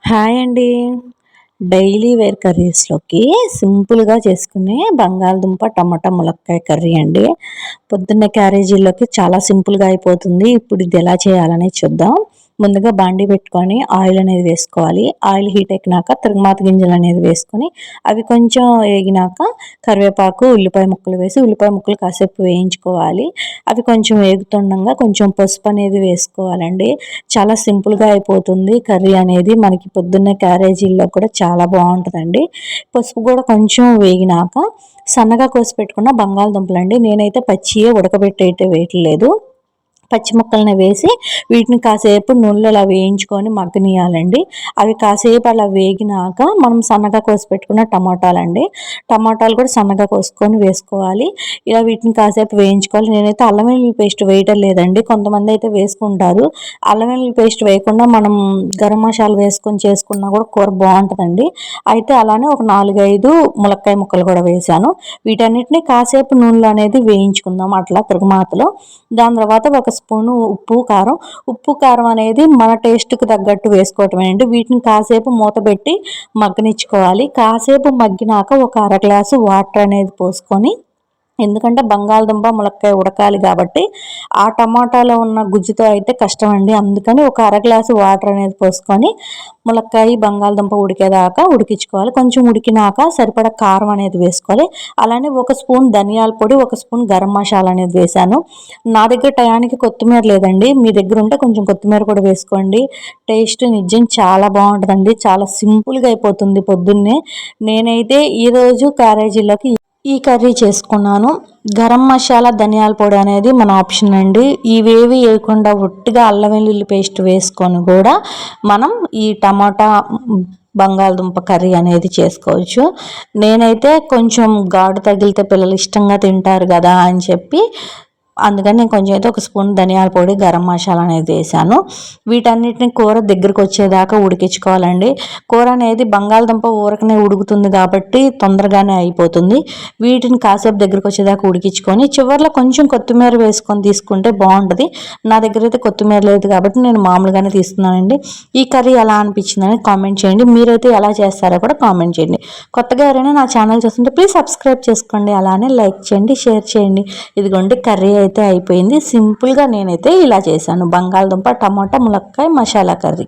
Hi అండి. Daily wear కర్రీస్లోకి సింపుల్గా చేసుకునే బంగాళదుంప టమాటా ములక్కాయ కర్రీ అండి. పొద్దున్న క్యారేజీల్లోకి చాలా సింపుల్గా అయిపోతుంది. ఇప్పుడు ఇది ఎలా చేయాలనేది చూద్దాం. ముందుగా బాండీ పెట్టుకొని ఆయిల్ అనేది వేసుకోవాలి. ఆయిల్ హీట్ ఎక్కినాక తిరగమాత గింజలు అనేది వేసుకొని అవి కొంచెం వేగినాక కరివేపాకు ఉల్లిపాయ ముక్కలు వేసి ఉల్లిపాయ ముక్కలు కాసేపు వేయించుకోవాలి. అవి కొంచెం వేగుతుండగా కొంచెం పసుపు అనేది వేసుకోవాలండి. చాలా సింపుల్గా అయిపోతుంది కర్రీ అనేది. మనకి పొద్దున్నే క్యారేజీల్లో కూడా చాలా బాగుంటుందండి. పసుపు కూడా కొంచెం వేగినాక సన్నగా కోసి పెట్టుకున్న బంగాళదుంపలండి. నేనైతే పచ్చియే ఉడకబెట్టి అయితే వేయట్లేదు, పచ్చి ముక్కల్ని వేసి వీటిని కాసేపు నూనెలో అలా వేయించుకొని మగ్గనియాలండి. అవి కాసేపు అలా వేగినాక మనం సన్నగా కోసి పెట్టుకున్న టమాటాలండి, టమాటాలు కూడా సన్నగా కోసుకొని వేసుకోవాలి. ఇలా వీటిని కాసేపు వేయించుకోవాలి. నేనైతే అల్లం వెల్లుల్లి పేస్ట్ వేయటం లేదండి, కొంతమంది అయితే వేసుకుంటారు. అల్లం వెల్లుల్లి పేస్ట్ వేయకుండా మనం గరం మసాలా వేసుకొని చేసుకున్నా కూడా కూర బాగుంటుందండి. అయితే అలానే ఒక 4-5 ములక్కాయ ముక్కలు కూడా వేసాను. వీటన్నిటిని కాసేపు నూనెలో అనేది వేయించుకుందాం అట్లా తిరగమాతలో. దాని తర్వాత ఒక స్పూను ఉప్పు కారం అనేది మన టేస్ట్కి తగ్గట్టు వేసుకోవటమేనండి. వీటిని కాసేపు మూత పెట్టి మగ్గనిచ్చుకోవాలి. కాసేపు మగ్గినాక ఒక అర గ్లాసు వాటర్ అనేది పోసుకొని, ఎందుకంటే బంగాళదుంప ములక్కాయ ఉడకాలి కాబట్టి ఆ టమాటాలో ఉన్న గుజ్జుతో అయితే కష్టం అండి. అందుకని ఒక అర గ్లాసు వాటర్ అనేది పోసుకొని ములక్కాయ బంగాళదుంప ఉడికేదాకా ఉడికించుకోవాలి. కొంచెం ఉడికినాక సరిపడా కారం అనేది వేసుకోవాలి. అలానే ఒక స్పూన్ ధనియాల పొడి, ఒక స్పూన్ గరం మసాలా అనేది వేసాను. నా దగ్గర టయానికి కొత్తిమీర లేదండి, మీ దగ్గర ఉంటే కొంచెం కొత్తిమీర కూడా వేసుకోండి. టేస్ట్ నిజం చాలా బాగుంటుందండి. చాలా సింపుల్గా అయిపోతుంది పొద్దున్నే. నేనైతే ఈరోజు క్యారేజీలోకి ఈ కర్రీ చేసుకున్నాను. గరం మసాలా ధనియాల పొడి అనేది మన ఆప్షన్ అండి. ఇవేవి వేయకుండా ఒట్టిగా అల్లం వెల్లుల్లి పేస్ట్ వేసుకొని కూడా మనం ఈ టమాటా బంగాళదుంప కర్రీ అనేది చేసుకోవచ్చు. నేనైతే కొంచెం ఘాటు తగిలితే పిల్లలు ఇష్టంగా తింటారు కదా అని చెప్పి అందుకని నేను కొంచెం అయితే ఒక స్పూన్ ధనియాల పొడి గరం మసాలా అనేది వేసాను. వీటన్నిటిని కూర దగ్గరికి వచ్చేదాకా ఉడికించుకోవాలండి. కూర అనేది బంగాళదుంప ఊరకనే ఉడుకుతుంది కాబట్టి తొందరగానే అయిపోతుంది. వీటిని కాసేపు దగ్గరికి వచ్చేదాకా ఉడికించుకొని చివరిలో కొంచెం కొత్తిమీర వేసుకొని తీసుకుంటే బాగుంటుంది. నా దగ్గర అయితే కొత్తిమీర లేదు కాబట్టి నేను మామూలుగానే తీస్తున్నానండి. ఈ కర్రీ ఎలా అనిపించిందని కామెంట్ చేయండి. మీరైతే ఎలా చేస్తారో కూడా కామెంట్ చేయండి. కొత్తగా ఎవరైనా నా ఛానల్ చూస్తుంటే ప్లీజ్ సబ్స్క్రైబ్ చేసుకోండి. అలానే లైక్ చేయండి, షేర్ చేయండి. ఇదిగోండి కర్రీ అయితే అయిపోయింది. సింపుల్గా నేనైతే ఇలా చేశాను బంగాళదుంప టమాటా ములక్కాయ మసాలా కర్రీ.